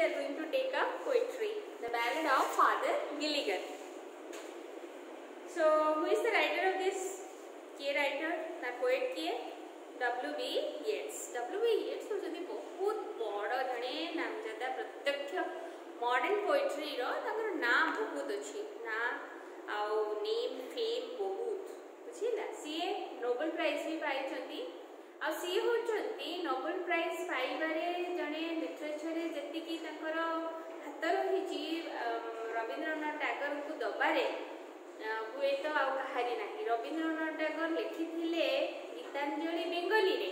are going to take up poetry, the ballad of Father Gilligan. So, who is the writer of this? Key writer, the poet किए W.B. Yeats. W.B. Yeats होचंदी बहुत बड़ जने नामजादा प्रत्यक्ष modern poetry रो ताकर नाम बहुत अछि ना आउ नेम फेम बहुत बुझिला सीए नोबेल प्राइज भी पाई छथि आ सीए होचंदी नोबेल प्राइज पाइबारे जने लिटरेचर रे जति की ताकर हाथ रही रविंद्रनाथ टैगोर को दबारे हुए तो आउ कहारी नाही रविंद्रनाथ टैगोर लिखिथिले गीतांजलि बेंगली रे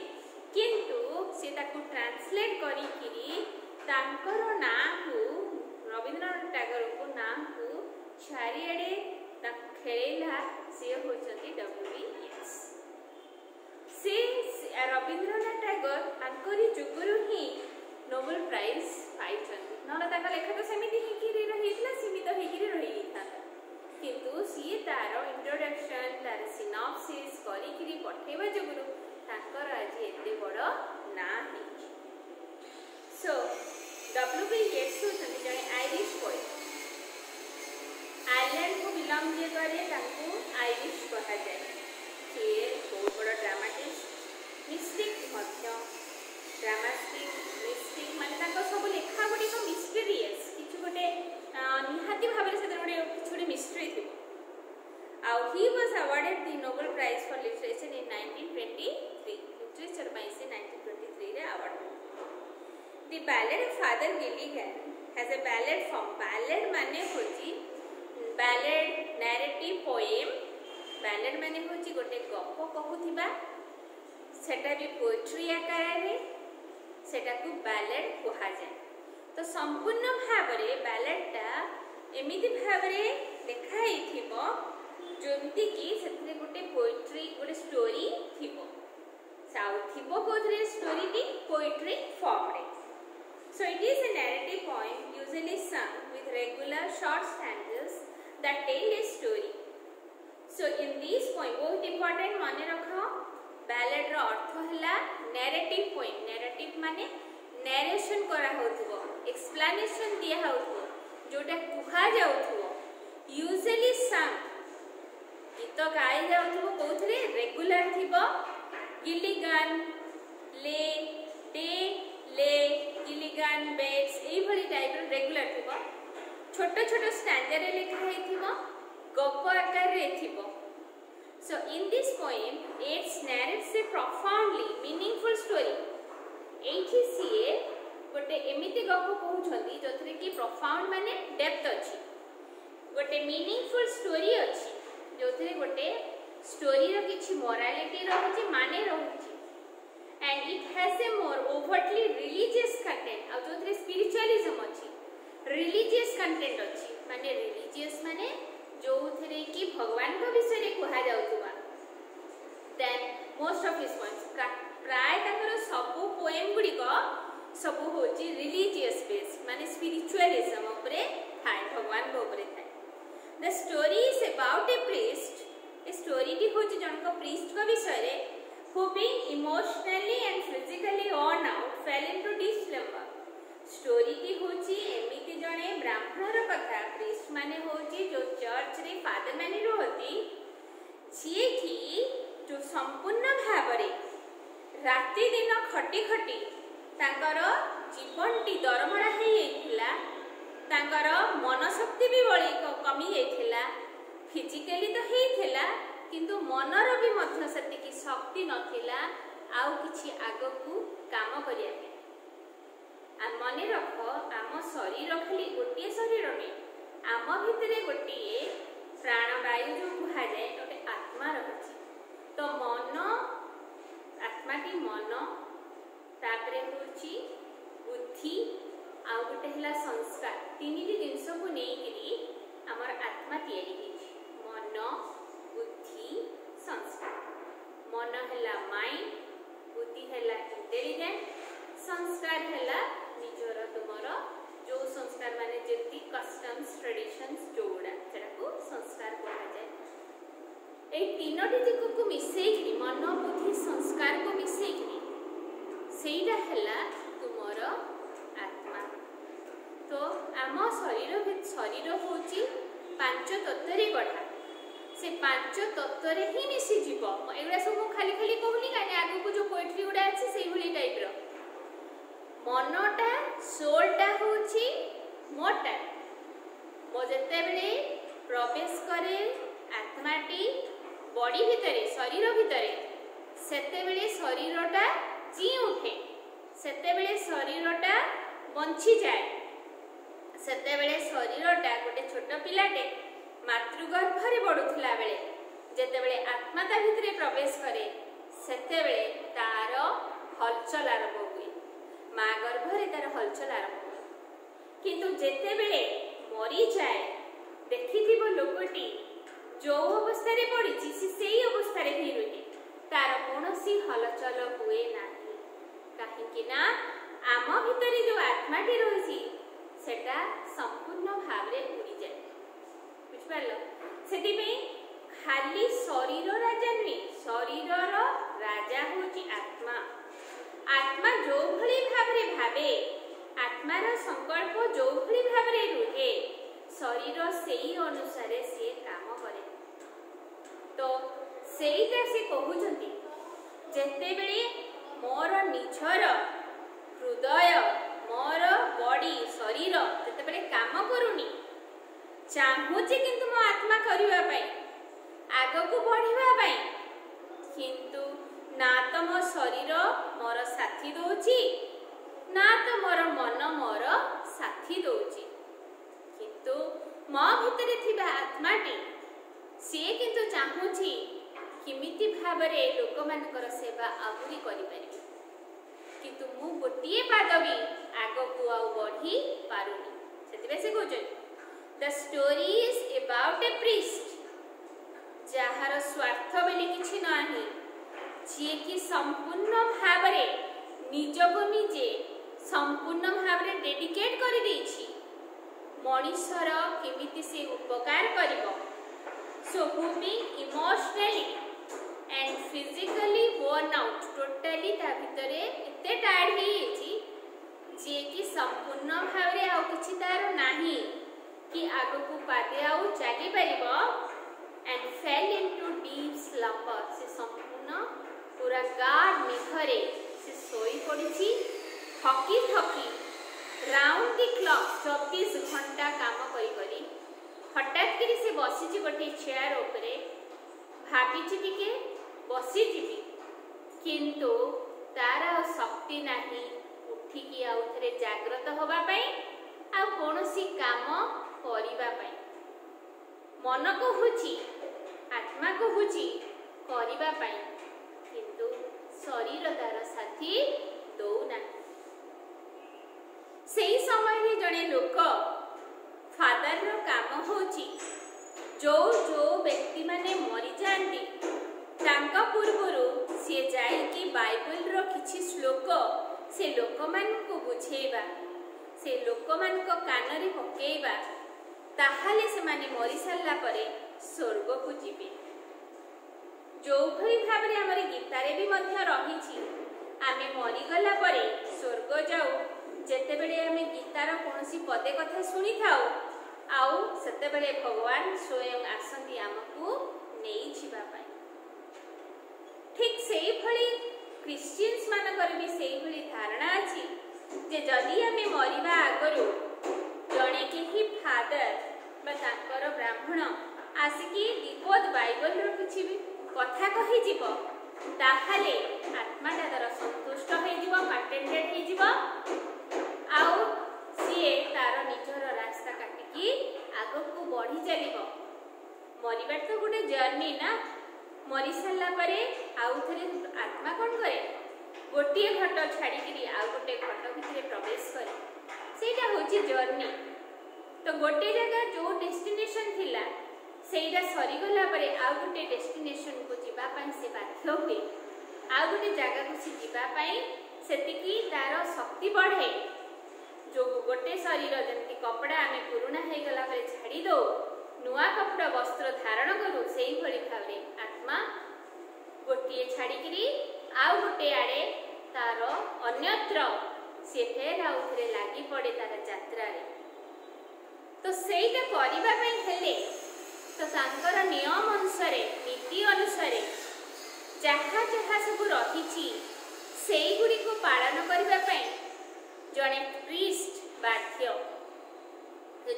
किंतु से ताकू ट्रांसलेट करी किरी तांकर नाम को रविंद्रनाथ टैगोर को नाम को चारियाडे ताकू खेलेला से होचंती W.B. Yeats से रविंद्रनाथ टैगोर तांकरी जुगुरु ही नोबेल प्राइज पाइछंती नला ताका लेखा तो सेमिति ही किरी रहितला सीमित ही किरी रहिथा किंतु सी तार इंट्रोडक्शन तार सिनॉप्सिस करी किरी पठेबा जुगुरु तांकर आज एते बड़ ना है सो W.B. Yeats होचंती जने आयरिश पोएट आयरलैंड को बिलोंग जे करे तांको आयरिश कहा जाय से बहुत बड़ ड्रामाटिस्ट मिस्टिक मध्य ड्रामाटिक मिस्टिक माने तांको सब लेखा गुडी को मिस्टीरियस किछु गोटे निहाती भाबरे से गोटे किछु मिस्ट्री थी आउ he was awarded the Nobel prize for literature in 1923 literature बाय से 1923 रे award the ballad of father Gilligan has a ballad form ballad माने होची बैलेड नैरेटिव पोएम बैलेड माने होची गोटे गप कहूथिबा सेटा भी पोएट्री आकार रे सेटा को बैलेड कहा जाय तो संपूर्ण भावरे बैलेडटा एमिति भावरे देखाई थिबो जोंति की सेतरे गोटे पोएट्री गोटे स्टोरी थिबो साउ थिबो कोथरे स्टोरी टी पोएट्री फॉर्म रे so it is a narrative poem usually sung with regular short stanzas that tell a story so in this poem बहुत important माने रखो बैलेड रो अर्थ हला नैरेटिव पोएम नैरेटिव माने नरेशन करा होथबो एक्सप्लेनेशन दिया होथबो जोटा कुहा जाउथबो यूजुअली सम गीत गाई जाउथबो कोथरे रेगुलर थिबो गिलिगन ले डे ले गिलिगन बेट्स एई भली टाइप रो रेगुलर थिबो छोटो छोटो स्टैंडर रे लिखा हेथिबो गप आकार रे थिबो so in this poem Yeats narrates a profoundly meaningful story एठी सीए गोटे एमिति गप कहउछंती जोथरे की प्रोफाउंड माने डेप्थ अछि गोटे मीनिंगफुल स्टोरी अछि जोथरे गोटे स्टोरी रो किछि मोरालिटी रहउछि माने रहउछि and it has a more overtly religious content आ जोथरे स्पिरिचुअलिज्म अछि रिलीजियस कंटेंट अछि माने रिलीजियस माने जोथरे की भगवान को विषय रे कहा जाउतबा then most of his points प्राय ताकर सब पोएम गुडी को सब होची रिलीजियस बेस माने स्पिरिचुअलिज्म ऊपर थाय भगवान को ऊपर थाय the story is about a priest a story T होची जन को प्रीस्ट को विषय रे who being emotionally and physically on out fail into deep slumber story T होची एमिति जने ब्राह्मणर कथा प्रीस्ट माने होची जो चर्च रे फादर माने रहती छिए की जो संपूर्ण भाबरे राति दिन खटी खटी तांकर जीवन टी दरमरा हे येथिला तांकर मन शक्ति भी बळी कमी येथिला फिजिकली तो हेथिला किंतु मनर भी मध्य सती की शक्ति नथिला आउ किछि आगो को काम करिया पे आ मने रखो आम शरीर खाली गोटे शरीर ने आम भितरे गोटे प्राणवायु जो कहा जाए गोटे आत्मा रही तो मन आत्मा की मन तापरे होची बुद्धि आ गोटे हला संस्कार तीन जिनस को नेइकरी हमर आत्मा तैयारी होची मन बुद्धि संस्कार मन हला माइंड बुद्धि हला इंटेलिजेंट संस्कार हला निजर तुमर जो संस्कार माने जेती कस्टम्स ट्रेडिशंस जोड़ा सेटा को संस्कार कहा जाए ए तीनोटी दिक को मिसेइकरी मन बुद्धि संस्कार को मिसेइकरी सेइडा हला तुमर आत्मा आम शरीर होची पांच तत्वरे गढ़ा से पांच तत्वरे ही मिसीजी एगुड़ा सब खाली खाली कहूनी कहीं आगे को जो पोएट्री गुड़ा अच्छी से टाइप रो मनटा सोलटा होची मोटा मो जिते बड़े प्रवेश करे आत्माटी बॉडी भितरे शरीर भितरे सेते बेले शरीरटा जी उठे सेते बेले शरीरटा बंची जाए सेते बेले शरीरटा गोटे छोट पिलाटे मातृगर्भरे बढ़ुला बेले जेते बेले आत्मा ता भितरे प्रवेश करे सेते बेले तार हलचल आरंभ हुए माँ गर्भरे तार हलचल आरंभ हुए किंतु जेते बेले मरी जाए देखिथिबो लोकटी जो अवस्था रे पड़ी से अवस्था रे ही रुहे तार कौनसी हलचल हुए नाही कहीं ना आम भितरे जो आत्माटी रही सेटा संपूर्ण भाव रे उड़ी जाए बुझिपार से खाली शरीर राजा नुहे शरीर राजा होची आत्मा आत्मा जो भली भाव रे भावे आत्मार संकल्प जो भली भाव रे रुहे शरीर सेई अनुसार से काम करे तो सेईटा से कहउछंती जेते बेले मोर निजर हृदय मोर बॉडी शरीर जेते बेले काम करूनी चाहूची किंतु मो आत्मा करिवा पई आगो को बढ़िवा पई किंतु ना तो मो शरीर मोर साथी दोची ना तो मोर मन मोर साथी दोची किंतु मो भितरे थिबा आत्माटी से किंतु चाहूची किमिति भाबरे लोकमानकर सेवा आहुरी करि परिबे किंतु मु गोटिए पादबी आगो को आ बढ़ी पारुनी सेतिबे से कहउछन the story is about a priest जहार स्वार्थ बेले किछि नाही जे कि संपूर्ण भाबरे निजको निजे संपूर्ण भाबरे डेडिकेट करि देछि मनुष्यर केमिति से उपकार करिवो so who be emotionally and physically worn out totally ता भितरे एते टायर्ड ही जे कि संपूर्ण भाबरे आ किछि तार नाही कि आगो को पादे आउ चली परिबो and fell into deep slumber से संपूर्ण पूरा गाढ़ निखरे से सोई पड़िछि थकी थकी राउंड द क्लॉक 24 घंटा काम करी करी हठात करी से बसिछि गोटे चेयर उपरे भाबिछि टिके बसी जीवी किंतु तार शक्ति नाही उठिकी आउ थरे जागृत होबा पई आ कोनोसी काम करिबा पई मन को हुची आत्मा को हुची करिबा पई किंतु शरीर तार साथी दौना सेही समय रे जणे लोक फादर रो काम होची जो जो व्यक्ति माने मरि जांती तांका पूर्वरु से जाई कि बाइबल रो किछि श्लोक से लोक मान को बुझेबा से लोक मान को कान रे पकेइबा ताहाले से माने मरि सारला परे स्वर्ग को जीवे जो भली भाबरे हमर गीतारे भी मध्य रहिछि आमे मरि गला परे स्वर्ग जाऊ जेते बेले आमे गीतार कोनसी पदे कथा सुनी थाओ आउ सेते बेले भगवान स्वयं आसंती हमकु नेई छिबा पाई ठीक सेही भली क्रिश्चियंस मानकर भी सेही भली धारणा अछि जे जदि आमे मरिबा आगरु जणे के ही फादर बा तांकर ब्राह्मण आसिकी दीपद बाइबल रो किछि भी कथा कहि जीव ताहाले आत्माटा तार संतुष्ट होई जीव कंटेंटेड होई जीव आउ सीए तार निजर रास्ता काटिकी आगो को बढ़ी चलिबो मरिबा तो गोटे जर्नी ना मरि सारला परे आउ थरे आत्मा कोन करे गोटे घट छाड़ी आउ गोटे घट भितरे प्रवेश करे सेटा होची जर्नी तो गोटे जगह जो डेस्टिनेशन थिला सेटा सरी गला परे आउ गोटे डेस्टिनेशन को जीवा पई से बाध्य हुए आउ गोटे जगह को से जीवा पई सेतिकी तार शक्ति बढ़े जो गोटे शरीर जंती कपड़ा आमे पुराना हे गला परे छाड़ी दो नुआ कपड़ा वस्त्र धारण करू सेही भली भाबरे आत्मा गोटे छाड़ी आउ गोटे आड़े तार अन्यत्र से फेर आउ थरे लागी पड़े तार यात्रा रे तो ସେଇଟା କରିବା ପାଇଁ ହେଲେ ତ ତାଙ୍କର ନିୟମ ଅନୁସାରେ ନୀତି ଅନୁସାରେ ଯାହା ଯାହା ସବୁ ରହିଛି ସେଇଗୁଡ଼ିକୁ ପାଳନ କରିବା ପାଇଁ ଜଣେ ପ୍ରିଷ୍ଟ ବାଧ୍ୟ।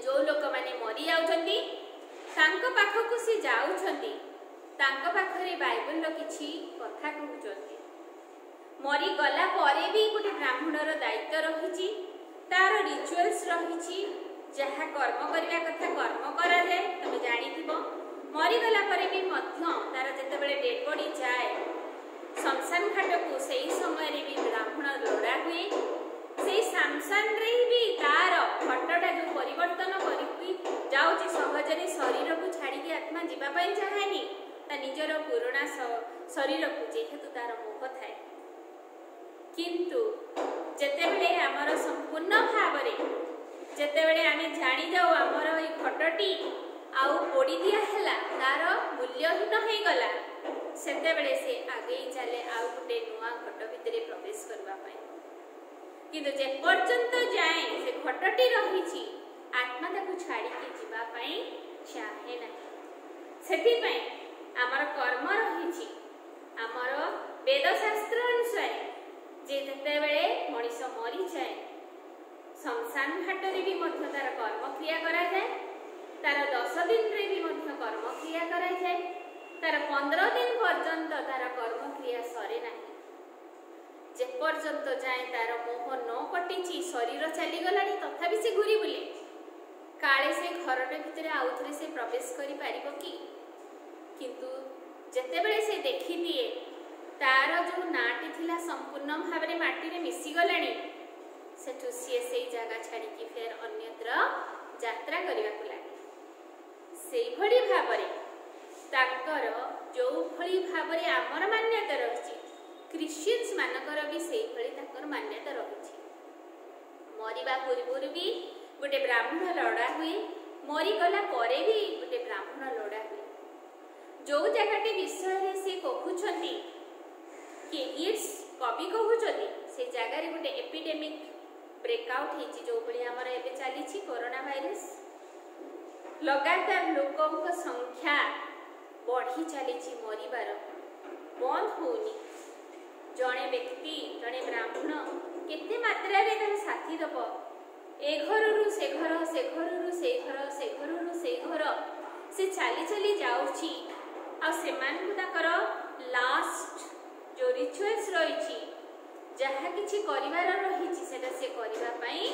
ଯେଉଁ ଲୋକମାନେ ମରି ଯାଉଛନ୍ତି ତାଙ୍କ ପାଖକୁ ସେ ଯାଉଛନ୍ତି, ତାଙ୍କ ପାଖରେ ବାଇବଲର କିଛି କଥା କହୁଛନ୍ତି। ମରିଗଲା ପରେ ବି ଗୋଟେ ବ୍ରାହ୍ମଣର ଦାୟିତ୍ୱ ରହିଛି, ତାର ରିଚୁଆଲ୍ସ ରହିଛି, ଯାହା କର୍ମ କରିବା କଥା କର୍ମ କରାଯାଏ। ତମେ ଜାଣିଥିବ ମରିଗଲା ପରେ ବି ମଧ୍ୟ ତାର ଯେତେବେଳେ ଡେଡ୍ ବଡି ଯାଏ ଶମଶାନ ଘାଟକୁ, ସେଇ ସମୟରେ ବି ବ୍ରାହ୍ମଣ ଲୋଡ଼ା ହୁଏ। ସେଇ ଶମଶାନରେ ବି ତାର ଘଟଟା ଯେଉଁ ପରିବର୍ତ୍ତନ କରିକି ଯାଉଛି, ସହଜରେ ଶରୀରକୁ ଛାଡ଼ିକି ଆତ୍ମା ଯିବା ପାଇଁ ଚାହେଁନି ତା ନିଜର ପୁରୁଣା ଶରୀରକୁ, ଯେହେତୁ ତାର ମୋହ ଥାଏ। କିନ୍ତୁ ଯେତେବେଳେ ଆମର ସମ୍ପୂର୍ଣ୍ଣ ଭାବରେ ଯେତେବେଳେ ଆମେ ଜାଣିଯାଉ ଆମର ଏଇ ଘଟଟି ଆଉ ପୋଡ଼ି ଦିଆ ହେଲା, ତାର ମୂଲ୍ୟହୀନ ହେଇଗଲା, ସେତେବେଳେ ସେ ଆଗେଇ ଚାଲେ ଆଉ ଗୋଟେ ନୂଆ ଘଟ ଭିତରେ ପ୍ରବେଶ କରିବା ପାଇଁ। କିନ୍ତୁ ଯେପର୍ଯ୍ୟନ୍ତ ଯାଏଁ ସେ ଘଟଟି ରହିଛି, ଆତ୍ମା ତାକୁ ଛାଡ଼ିକି ଯିବା ପାଇଁ ଚାହେଁ ନାହିଁ। ସେଥିପାଇଁ ଆମର କର୍ମ ରହିଛି। ଆମର ବେଦଶାସ୍ତ୍ର ଅନୁସାରେ ଯେ ଯେତେବେଳେ ମଣିଷ ମରିଯାଏ, ଶମଶାନ ଘାଟରେ ବି ମଧ୍ୟ ତାର କର୍ମକ୍ରିୟା କରାଯାଏ, ତାର 10 ଦିନରେ ବି ମଧ୍ୟ କର୍ମକ୍ରିୟା କରାଯାଏ, ତାର 15 ଦିନ ପର୍ଯ୍ୟନ୍ତ ତାର କର୍ମକ୍ରିୟା ସରେ ନାହିଁ। ଯେପର୍ଯ୍ୟନ୍ତ ଯାଏଁ ତାର ମୋହ ନ କଟିଛି, ଶରୀର ଚାଲିଗଲାଣି, ତଥାପି ସେ ଘୁରି ବୁଲେ। କାଳେ ସେ ଘରଟା ଭିତରେ ଆଉ ଥରେ ସେ ପ୍ରବେଶ କରିପାରିବ କି? କିନ୍ତୁ ଯେତେବେଳେ ସେ ଦେଖିଦିଏ ତାର ଯେଉଁ ନାଁଟି ଥିଲା ସମ୍ପୂର୍ଣ୍ଣ ଭାବରେ ମାଟିରେ ମିଶିଗଲାଣି, ସେଠୁ ସିଏ ସେଇ ଜାଗା ଛାଡ଼ିକି ଫେର ଅନ୍ୟତ୍ର ଯାତ୍ରା କରିବାକୁ ଲାଗେ। ସେଇଭଳି ଭାବରେ ତାଙ୍କର ଯେଉଁଭଳି ଭାବରେ ଆମର ମାନ୍ୟତା ରହିଛି, ଖ୍ରୀଷ୍ଟିଆନ୍ସ ମାନଙ୍କର ବି ସେଇଭଳି ତାଙ୍କର ମାନ୍ୟତା ରହିଛି। ମରିବା ପୂର୍ବରୁ ବି ଗୋଟେ ବ୍ରାହ୍ମଣ ଲୋଡ଼ା ହୁଏ, ମରିଗଲା ପରେ ବି ଗୋଟେ ବ୍ରାହ୍ମଣ ଲୋଡ଼ା ହୁଏ। ଯେଉଁ ଜାଗାଟି ବିଷୟରେ ସେ କହୁଛନ୍ତି କି ଇଟ୍ସ କବି କହୁଛନ୍ତି, ସେ ଜାଗାରେ ଗୋଟେ ଏପିଡେମିକ୍ ବ୍ରେକ୍ଆଉଟ୍ ହେଇଛି। ଯେଉଁଭଳି ଆମର ଏବେ ଚାଲିଛି କରୋନା ଭାଇରସ, ଲଗାତାର ଲୋକଙ୍କ ସଂଖ୍ୟା ବଢ଼ି ଚାଲିଛି, ମରିବାର ବନ୍ଦ ହେଉନି। ଜଣେ ବ୍ୟକ୍ତି, ଜଣେ ବ୍ରାହ୍ମଣ କେତେ ମାତ୍ରାରେ ତାର ସାଥି ଦେବ? ଏ ଘରରୁ ସେ ଘର, ସେ ଘରରୁ ସେ ଘର, ସେ ଘରରୁ ସେ ଘର, ସେ ଚାଲି ଚାଲି ଯାଉଛି। ଆଉ ସେମାନଙ୍କୁ ତାଙ୍କର ଲାଷ୍ଟ ଯେଉଁ ରିଚୁଆଲ୍ସ ରହିଛି, ଯାହା କିଛି କରିବାର ରହିଛି, ସେଟା ସେ କରିବା ପାଇଁ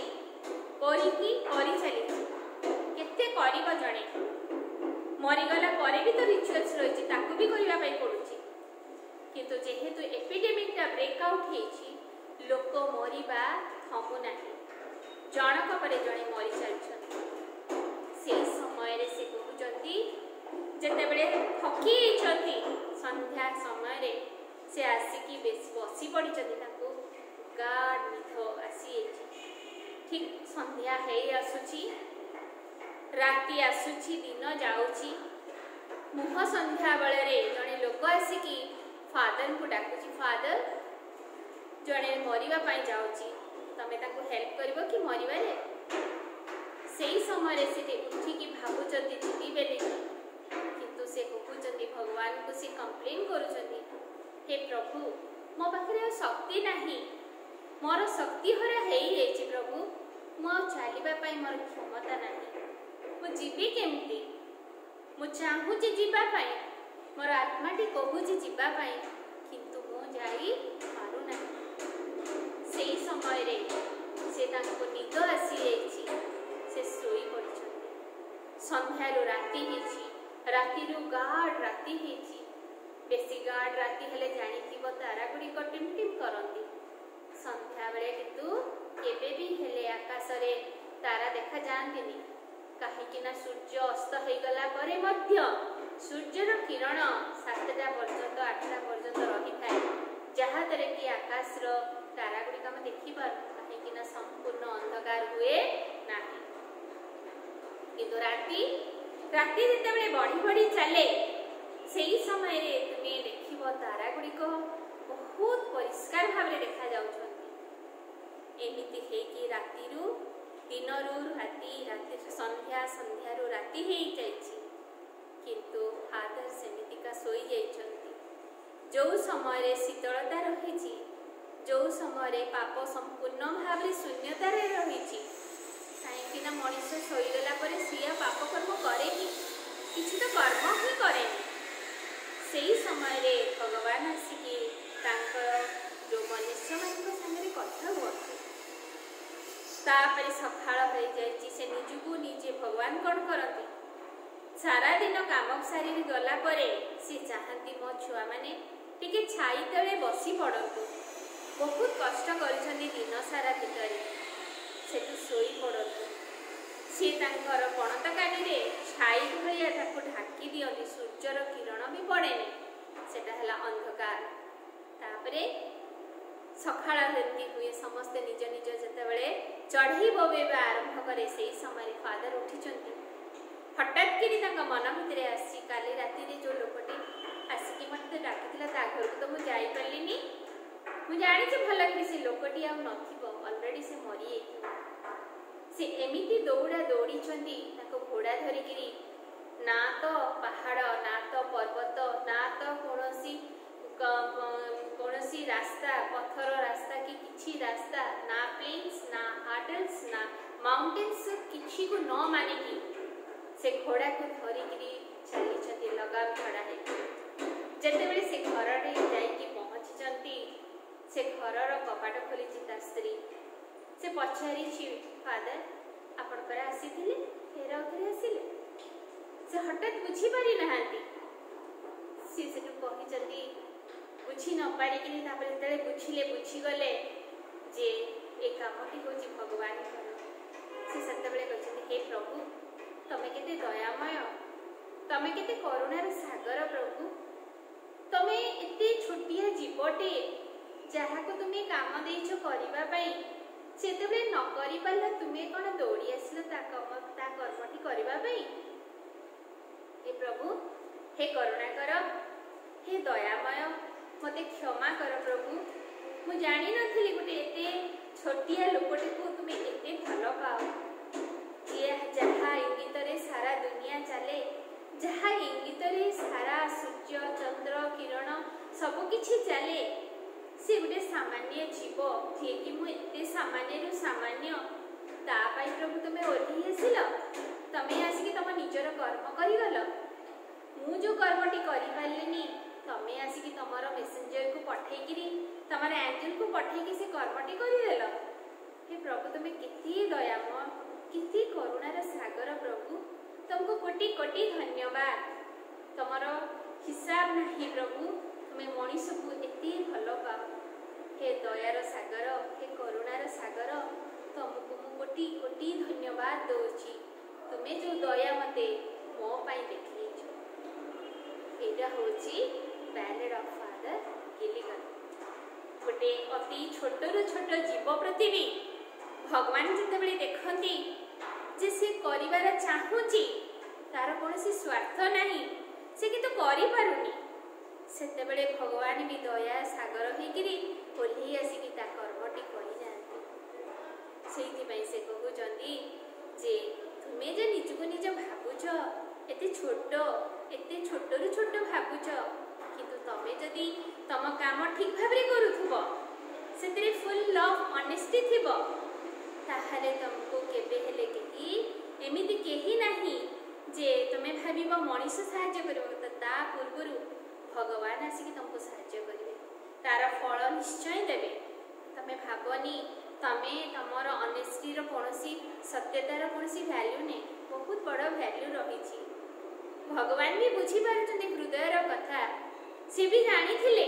କରି ଚାଲିଛି। କେତେ କରିବ ଜଣେ? ମରିଗଲା ପରେ ବି ତ ରିଚୁଆଲ୍ସ ରହିଛି, ତାକୁ ବି କରିବା ପାଇଁ ପଡୁଛି। କିନ୍ତୁ ଯେହେତୁ ଏପିଡେମିକଟା ବ୍ରେକ୍ଆଉଟ୍ ହେଇଛି, ଲୋକ ମରିବା ଥମୁ ନାହିଁ, ଜଣକ ପରେ ଜଣେ ମରି ଚାଲିଛନ୍ତି। ସେଇ ସମୟରେ ସେ କହୁଛନ୍ତି, ଯେତେବେଳେ ଥକି ଯାଇଛନ୍ତି ସନ୍ଧ୍ୟା ସମୟରେ ସେ ଆସିକି ବସି ପଡ଼ିଛନ୍ତି, ତାଙ୍କୁ ଗାଢ଼ ନିଦ ଆସିଯାଇଛି। ଠିକ୍ ସନ୍ଧ୍ୟା ହେଇ ଆସୁଛି, ରାତି ଆସୁଛି, ଦିନ ଯାଉଛି। ମୁହଁ ସନ୍ଧ୍ୟା ବେଳରେ ଜଣେ ଲୋକ ଆସିକି ଫାଦରଙ୍କୁ ଡାକୁଛି, ଫାଦର ଜଣେ ମରିବା ପାଇଁ ଯାଉଛି, ତମେ ତାକୁ ହେଲ୍ପ କରିବ କି ମରିବାରେ? ସେଇ ସମୟରେ ସେ ଉଠିକି ଭାବୁଛନ୍ତି ଯିବିବେଲି, କିନ୍ତୁ ସେ କହୁଛନ୍ତି ଭଗବାନଙ୍କୁ, ସେ କମ୍ପ୍ଲେନ୍ କରୁଛନ୍ତି, ହେ ପ୍ରଭୁ ମୋ ପାଖରେ ଆଉ ଶକ୍ତି ନାହିଁ, ମୋର ଶକ୍ତି ହରା ହେଇଯାଇଛି ପ୍ରଭୁ, ମୁଁ ଆଉ ଚାଲିବା ପାଇଁ ମୋର କ୍ଷମତା ନାହିଁ, ମୁଁ ଯିବି କେମିତି? ମୁଁ ଚାହୁଁଛି ଯିବା ପାଇଁ, ମୋର ଆତ୍ମାଟି କହୁଛି ଯିବା ପାଇଁ, କିନ୍ତୁ ମୁଁ ଯାଇପାରୁନାହିଁ। ସେଇ ସମୟରେ ସେ ତାଙ୍କୁ ନିଦ ଆସିଯାଇଛି, ସେ ଶୋଇ ପଡ଼ିଛନ୍ତି। ସନ୍ଧ୍ୟାରୁ ରାତି ହେଇଛି, ରାତିରୁ ଗାଢ଼ ରାତି ହେଇଛି। ବେଶୀ ଗାଢ଼ ରାତି ହେଲେ ଜାଣିଥିବ ତାରାଗୁଡ଼ିକ ଟିମ୍ ଟିମ୍ କରନ୍ତି। ସନ୍ଧ୍ୟାବେଳେ କିନ୍ତୁ କେବେ ବି ହେଲେ ଆକାଶରେ ତାରା ଦେଖାଯାଆନ୍ତିନି, କାହିଁକି ନା ସୂର୍ଯ୍ୟ ଅସ୍ତ ହେଇଗଲା ପରେ ମଧ୍ୟ ସୂର୍ଯ୍ୟର କିରଣ 7ଟା ପର୍ଯ୍ୟନ୍ତ 8ଟା ପର୍ଯ୍ୟନ୍ତ ରହିଥାଏ, ଯାହାଦ୍ୱାରା କି ଆକାଶର ତାରାଗୁଡ଼ିକ ଆମେ ଦେଖିପାରୁ, କାହିଁକି ନା ସମ୍ପୂର୍ଣ୍ଣ ଅନ୍ଧକାର ହୁଏ ନାହିଁ। କିନ୍ତୁ ରାତି ଯେତେବେଳେ ବଢ଼ି ବଢ଼ି ଚାଲେ, ସେଇ ସମୟରେ ତୁମେ ଦେଖିବ ତାରାଗୁଡ଼ିକ ବହୁତ ପରିଷ୍କାର ଭାବରେ ଦେଖାଯାଉଛନ୍ତି। ଏମିତି ହେଇକି ରାତିରୁ दिनरू राति राति संध्या संध्यारू राति हो जाइछि किंतु फादर सेमितिका सोई जाइछन्ति। जो समय शीतलता रही जो समय पाप संपूर्ण भाव शून्यतार रही कहीं मनीष शोगला सी पाप कर्म करे कि तो कर्म ही करे से समय भगवान आसिकी जो मनुष्य मान सामने कथा हुए तापर सकाळ हो जाए से निजको निजे भगवान कौन करती सारा दिन काम सारी गला परे सी चाहती मो छुआ मैंने टिके छाई तले बसी पड़तु बहुत कष्ट कर दिन सारा भितर से शोई पड़तु सी पणतकानी छाई भया ढाकी दियंती सूर्यर किरण भी पड़ेनि सेटा हला अंधकार तापरे सकाळ हेती हुए समस्ते निज निज जेतेबेले चढ़ई बोबेबा आरंभ करे से समय फादर उठिचंती हठात कि मन भितर आसी काली राति जो लोकटी आसिकी मत डाकिला ता घर को तो मु जाई परलिनी मु जानी से भल कि से लोकटी आ नथिबो ऑलरेडी से मरी से एमिति दौड़ा दौड़ी चंदी ताको घोड़ा धरिकी ना तो पहाड़ ना तो पर्वत ना तो कौनसी रास्ता पत्थर रास्ता कि किछि रास्ता ना प्लेन्स ना हार्डल्स ना माउंटेन्स किछि को न मानिकी से घोड़ा को धरिकी चली लगाम छड़ा है जेतेबेले से घर जाइकी पहुँची से घर कपाट खोली स्त्री से पचारि फादर आपणकर आसी फेर आउे आसिले से हठात बुझी पारि नहांती सी से कही बुझी न पारिकी बुझिले बुझीगले जे ए कामटी हूँ भगवान से हे प्रभु तमे केते दयामय तमे केते करुणार सागर प्रभु तमे एते छोटिया जीवटे जहाँ को तुम्हें काम देइछ करिबा पई सेतेबेले न करि पाला तुम्हें कौन दौड़ी आसिल ता कर्मटी करबा पई हे प्रभु हे करुणा कर हे दयामय मते क्षमा कर प्रभु मु जानी नथिली गोटे एते छोटिया लोकटे को तुम्हें एते भल पाओ जे जहाँ इंगित रे सारा दुनिया चले जहाँ इंगित रे सारा सूर्य चंद्र किरण सब किछि चले से गोटे सामान्य जीव जी कि मुझे सामान्य सामान्य तापाई प्रभु तुम्हें ओह्लि आसिल तमें आसिक तुम निजर कर्म करगल मु जो कर्मटी करें तमें आसिक तुम मेसेंजर को पठेकरी तुम एंजल को पठेकी से कर्मटी करदेल हे प्रभु तुम्हें केते दयामय केते करुणार सागर प्रभु तुमको कोटि कोटि धन्यवाद तुमर हिसाब नहीं प्रभु तुम्हें मनीष को एते भल पाओ हे दयार सागर हे करुणार सागर तुमको मु कोटि कोटि धन्यवाद दौची तुम्हें जो दया मते मो पाई देखिछ एटा होची बैलेड ऑफ फादर गिलिगन गोटे अति छोटरू छोट जीव प्रति भी भगवान जितेबेले देखती जे से करिवार चाहूची तार कोनोसी स्वार्थ नहीं से किंतु करि पारुनी सेतेबेले भगवान भी दया सागर होइकिरी ओल्ही आसिकी ता कर्मटी करि जांती सेइथिबाई से कहउचंदी जे तुमे जे निजको निज भाबुछ एते छोटरू छोट भाबुछ किंतु तमे जदि तम काम ठीक भाबरे करूथुबो सेतरे फुल लव ऑनेस्टी थिबो ताहाले तुमको केबे हेले केही एमिति केही नाही जे तमे भाबिबो मनीष साहाय्य करबो ता पूर्वरु भगवान आसिकी तुमको साहाय्य करेंगे तार फल निश्चय देवे तमें भावनी तमें तुमर ऑनेस्टी कौनसी सत्यतार कौनसी वैल्यू नहीं बहुत बड़ वैल्यू रही भगवान भी बुझी पारुचंदी हृदयर कथा से भी जानी थिले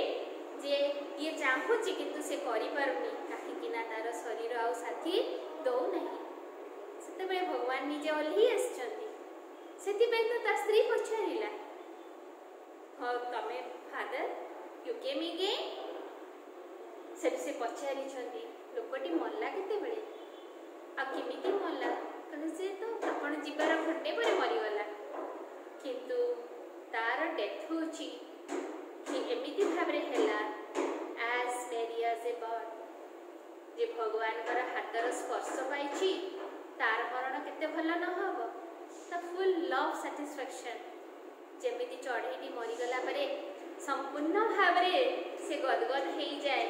जे ये चाहूची किंतु से करि पारुनी काहेकि ना तार शरीर आ साथी दौ नहीं सेतेबेले भगवान निजे ओल्ही आछंती सेतिबे तो ता स्त्री पछारिला हाँ तमें फादर यू केम अगेन से पचारि लोकटी मरला केतेबेले आ केमिति मरला कहले से तो आपण जीवार घंटे पर मरीगला किंतु तार डेथ होची कि एमिति भाबरे हैला एज मेरी एज ए बर्ड जे भगवान कर हाथर स्पर्श पाइछि तार मरण केते भल न हब द फुल लव सैटिस्फैक्शन जेमिति चढ़ेटी मरीगला परे संपूर्ण भाव से गदगद हो जाए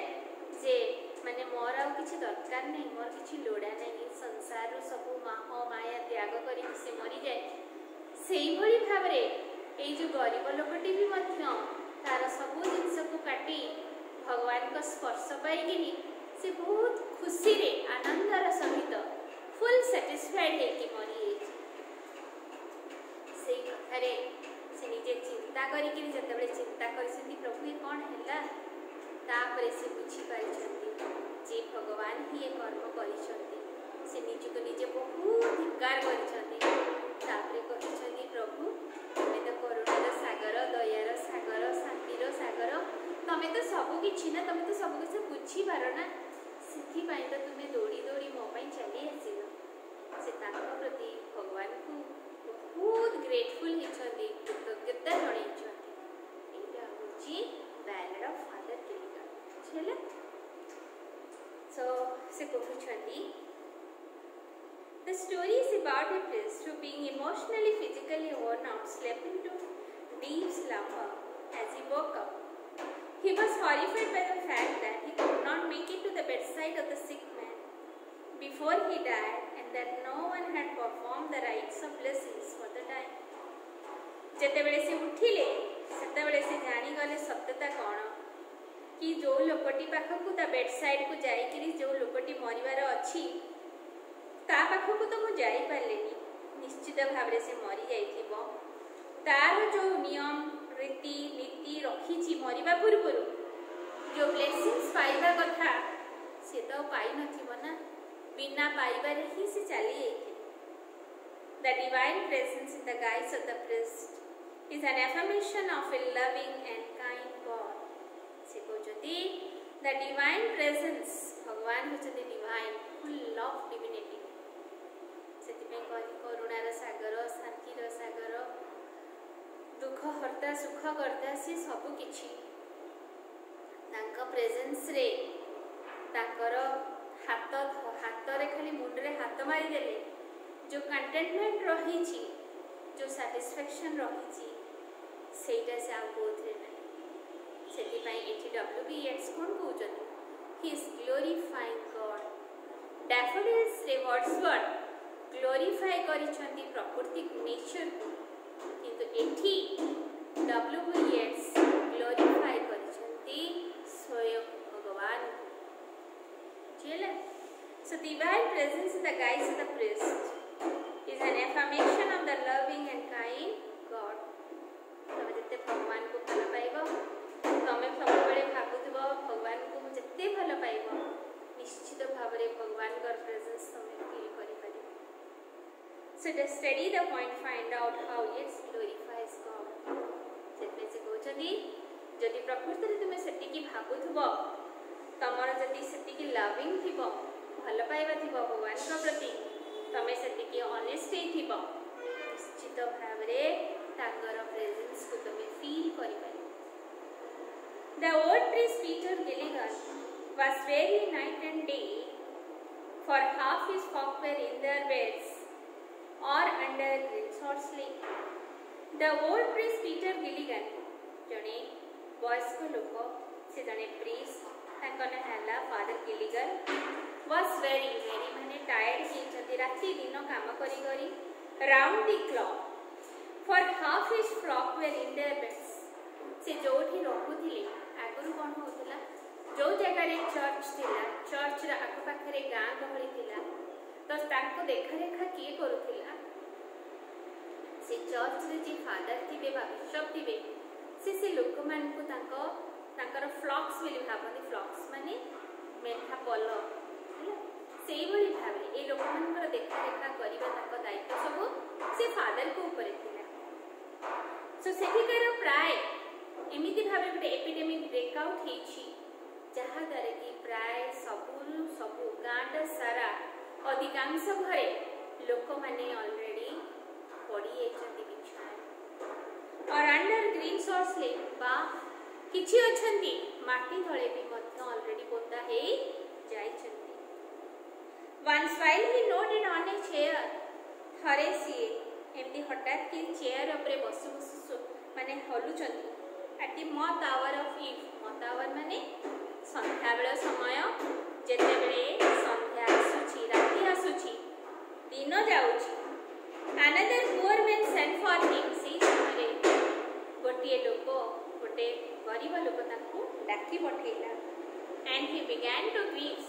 जे माने मोर आ किसी दरकार नहीं मोर किसी लोड़ा नहीं संसार सब माह माया त्याग कर से मरी जाए से भली भाव ये जो गरीब लोकटी भी तार सब जिनस को काटी भगवान को स्पर्श पाई से बहुत खुशी रे आनंदर सहित फुल सैटिस्फाइड है मरी से कथारे से निजे चिंता करी जतबे चिंता कर प्रभु ये कौन है तापर से बुझीपारी जे भगवान ही ये कर्म कर निजक निजे बहुत धिकार कर प्रभु तुम्हें तो करुणार सागर दयार सागर शांतिर सागर तुम्हें तो सबकि ना तुम्हें तो सबकि बुझीपार ना से तो तुम्हें दौड़ी दौड़ी मो चली आसिल से प्रति भगवान को बहुत ग्रेटफुल होती कृतज्ञता जन यहाँ बैलेड ऑफ फादर गिलिगन सो से कहते the story is about a priest who being emotionally physically worn out slept into deep slumber as he woke up. He was horrified by the fact that he could not make it to the bedside of the sick man before he died and that no one had performed the rites of blessings for the dying. जेतेबेले से उठिले सेतेबेले से जानी गले सत्यता कौन कि जो लोकटी पाखकु ता bedside को जाइकरी जो लोकटी मरिवार अछि ता पाखकु तो मु जाई पारलेनी निश्चित भाव से मरी जाइथिबो तार जो नियम रीति नीति रखी मरिबा पूर्व जो ब्लेसिंग्स पाइबा कथा से तो पाई नथिबो ना बिना पाइबारे ही से चली जाइथिबो. The divine presence in the guise of the priest is an affirmation of a loving and kind God. से कहते the divine presence भगवान होचते divine full of divinity करुणार सागर शांतिर सागर दुख हर्ता सुख करता सी सब किछि प्रेजेंस रे ताकर हाथ हाथ रे खाली मुंड रे हाथ मारी देले जो कंटेंटमेंट रही जो सैटिस्फैक्शन रही सेटा से आ बोधरे नहीं से एठी W.B. Yeats कौन कहउछन he is glorifying God. Daffodils रे वर्ड्सवर्थ ग्लोरीफाई करिछंती प्रकृति नेचर को किंतु एठी W.B. Yeats ग्लोरीफाई करिछंती स्वयं भगवान को. चले so divine presence in the guise of the priest is an affirmation of the loving and kind God. तब जते भगवान को भल पाइबो तमे सब बेले भाबुथबो भगवान को जते भल पाइबो निश्चित भाव रे भगवान का प्रेजेंस तमे फील करि पारि. So to study the point, find out how it glorifies God. जते से कहउछदी जदि प्रकृति रे तुमे सेति की भाबुथबो तमर जदि सेति की लविंग थिबो भल पाइबा थिबो भगवान का प्रति तमे सेति की ऑनेस्ट थिबो निश्चित भाव रे ताकर प्रेजेंस को तुमे फील करि पारि. The old priest Peter Gilligan was very night and day, for half his flock were in their beds or under graves or sleep. The old priest Peter Gilligan जने वयस्क लोक से जने priest तांको ना हला फादर गिलिगन was very माने tired हे राति दिन काम करी करी round the clock for half his flock were in their beds. से जोठी रखुथिले आगुरु कोन होतला जो जगह रे चर्च थिला चर्च रा आख पाखरे गां गहली थिला तो तांको देखा रेखा किए करूथिला से चर्च रे जे फादर थिबे बा बिशप थिबे से लोक मान को तांकर फ्लॉक्स बोली भाबनी फ्लॉक्स माने मेंढा पल से भली भाबे ए लोक मानकर देखा रेखा करिबा तांको दायित्व सब से फादर को ऊपर थिला. सो सेठिकार प्राय एमिति भाबे गोटे एपिडेमिक ब्रेकआउट हेछि जहा द्वारा कि प्राय सबु गाँटा सारा अधिकांश घरे लोक माने ऑलरेडी पड़ी जाइछन्ति बिछाए और अंडर ग्रीन्स और स्लीप बा किछि अछन्ति माटी तळे भी मध्य ऑलरेडी पोता हे जाइछन्ति. Once while he noted on a chair, थरे सीए एमती हठात कि चेयर उपरे बसु बसु माने हलुचंती at the moth hour of eve. moth hour माने संध्या बेला समय जेते बेले संध्या आसुची राति आसुची दिन जाउची. Another poor man sent for him. सी समय गोटे लोक गोटे गरीब लोक ताकू डाकी पठेला. And he began to weep.